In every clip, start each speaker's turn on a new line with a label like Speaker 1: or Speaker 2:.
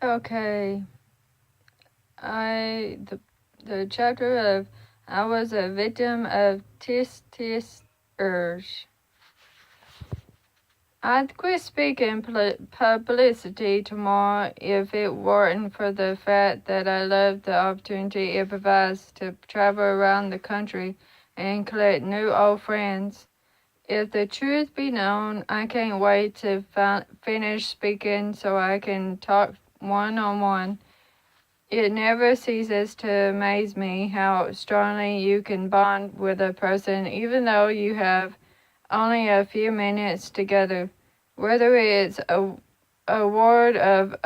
Speaker 1: Okay, the chapter of I was a victim of TSK-TSK-ERS. I'd quit speaking publicity tomorrow if it weren't for the fact that I love the opportunity it provides to travel around the country and collect new old friends. If the truth be known, I can't wait to finish speaking so I can talk one-on-one. It never ceases to amaze me how strongly you can bond with a person even though you have only a few minutes together, whether it's a word of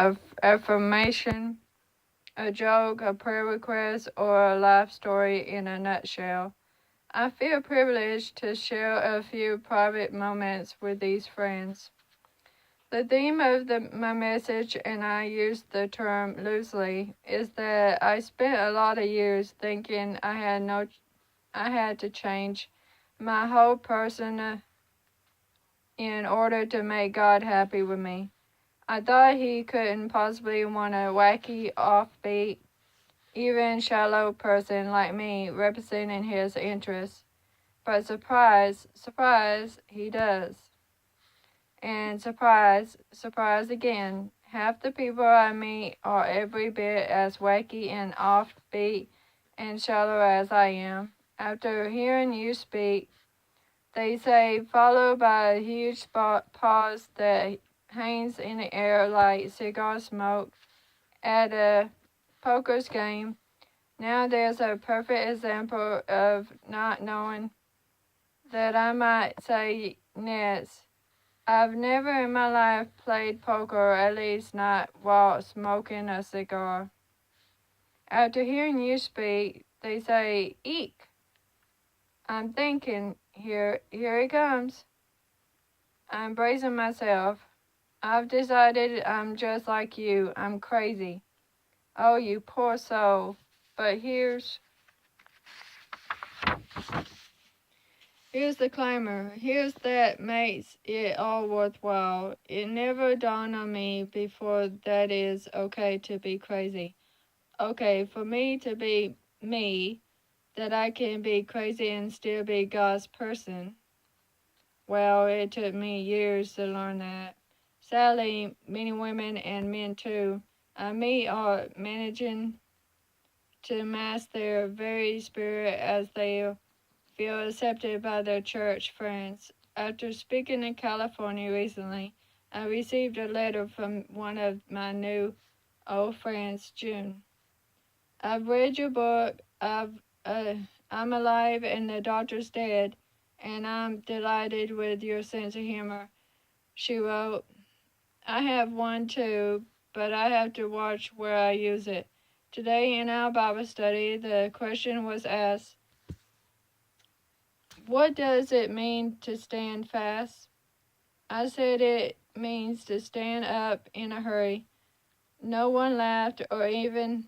Speaker 1: affirmation, a joke, a prayer request, or a life story in a nutshell. I feel privileged to share a few private moments with these friends. The theme of my message, and I use the term loosely, is that I spent a lot of years thinking I had to change my whole persona in order to make God happy with me. I thought He couldn't possibly want a wacky, offbeat, even shallow person like me representing His interests. But surprise, surprise, He does. And surprise, surprise again, half the people I meet are every bit as wacky and offbeat and shallow as I am. After hearing you speak, they say, followed by a huge pause that hangs in the air like cigar smoke at a poker's game. Now there's a perfect example of not knowing that I might say next. I've never in my life played poker, at least not while smoking a cigar. After hearing you speak, they say, eek. I'm thinking, here it comes. I'm bracing myself. I've decided I'm just like you. I'm crazy. Oh, you poor soul. But here's the climber. Here's that makes it all worthwhile. It never dawned on me before that it's okay to be crazy. Okay, for me to be me, that I can be crazy and still be God's person. Well, it took me years to learn that. Sadly, many women and men too, I meet are managing to mask their very spirit as they feel accepted by their church friends. After speaking in California recently, I received a letter from one of my new old friends, June. I've read your book, I'm alive and the doctor's dead, and I'm delighted with your sense of humor. She wrote, I have one too, but I have to watch where I use it. Today in our Bible study, the question was asked, what does it mean to stand fast? I said it means to stand up in a hurry. No one laughed or even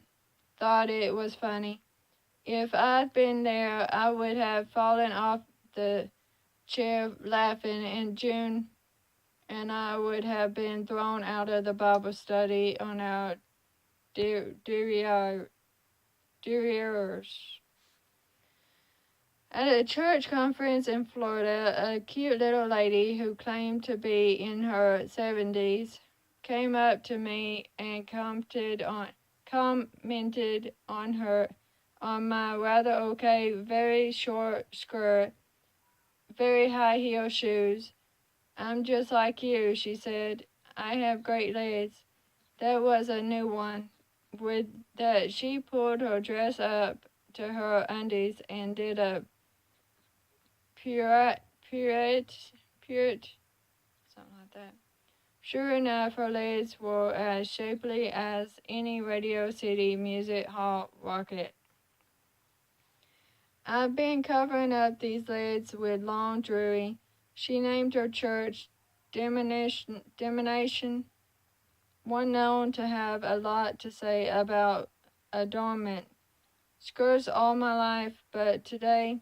Speaker 1: thought it was funny. If I'd been there, I would have fallen off the chair laughing in June, and I would have been thrown out of the Bible study on our derriers. At a church conference in Florida, a cute little lady who claimed to be in her 70s came up to me and commented on my rather okay, very short skirt, very high heel shoes. I'm just like you, she said. I have great legs. That was a new one. With that, she pulled her dress up to her undies and did a pirouette, something like that. Sure enough, her legs were as shapely as any Radio City Music Hall rocket. I've been covering up these legs with long jewelry. She named her church Denomination, one known to have a lot to say about adornment. Skirts all my life, but today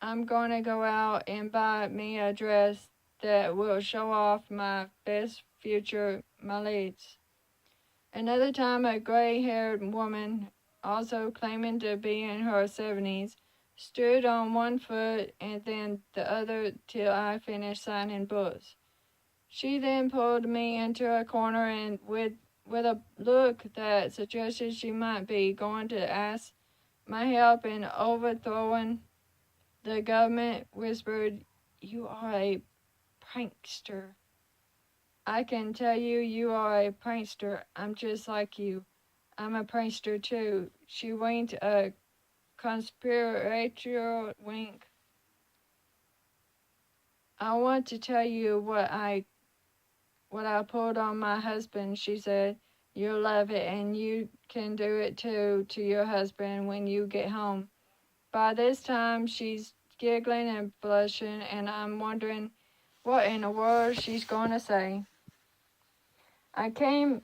Speaker 1: I'm going to go out and buy me a dress that will show off my best future, my legs. Another time, a gray-haired woman, also claiming to be in her 70s, stood on one foot and then the other till I finished signing books. She then pulled me into a corner and, with a look that suggested she might be going to ask my help in overthrowing the government, whispered, "You are a prankster. I can tell you, you are a prankster. I'm just like you. I'm a prankster too." She winked a conspiratorial wink. "I want to tell you what I pulled on my husband," she said. "You'll love it, and you can do it too to your husband when you get home." By this time, she's giggling and blushing, and I'm wondering what in the world she's going to say. I came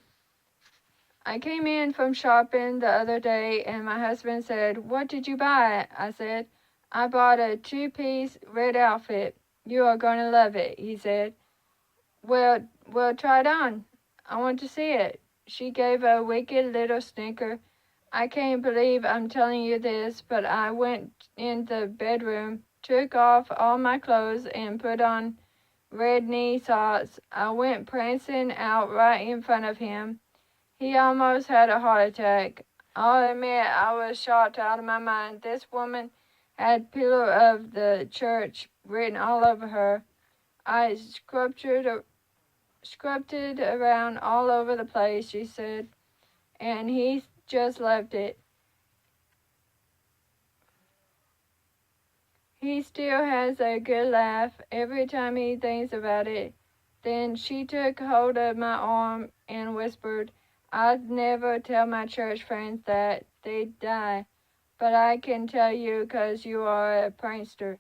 Speaker 1: in from shopping the other day, and my husband said, "What did you buy?" I said, "I bought a two-piece red outfit. You are going to love it," he said. Well, try it on. I want to see it." She gave a wicked little snicker. "I can't believe I'm telling you this, but I went in the bedroom, took off all my clothes, and put on red knee socks. I went prancing out right in front of him. He almost had a heart attack. I'll admit I was shocked out of my mind. This woman had pillar of the church written all over her. I sculpted around all over the place," she said, "and he just loved it. He still has a good laugh every time he thinks about it." Then she took hold of my arm and whispered, "I'd never tell my church friends that. They'd die. But I can tell you 'cause you are a prankster.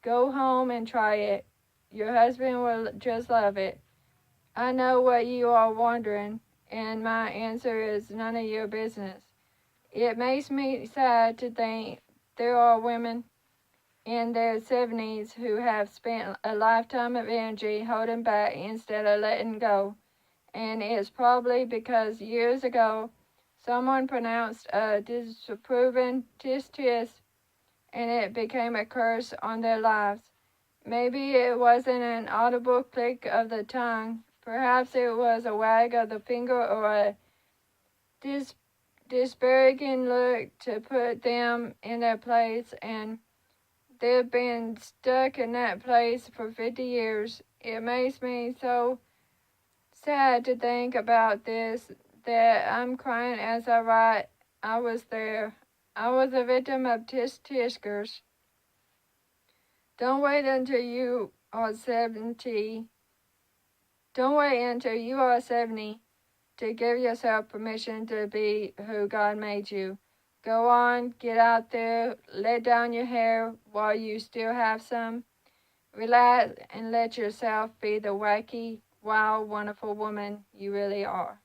Speaker 1: Go home and try it. Your husband will just love it." I know what you are wondering, and my answer is none of your business. It makes me sad to think there are women in their 70s who have spent a lifetime of energy holding back instead of letting go. And it's probably because years ago someone pronounced a disapproving tisk tisk and it became a curse on their lives. Maybe it wasn't an audible click of the tongue. Perhaps it was a wag of the finger or a disparaging look to put them in their place, and they've been stuck in that place for 50 years. It makes me so sad to think about this that I'm crying as I write. I was there. I was a victim of tiskers. Don't wait until you are 70. Don't wait until you are 70 to give yourself permission to be who God made you. Go on, get out there, let down your hair while you still have some. Relax and let yourself be the wacky, wild, wonderful woman you really are.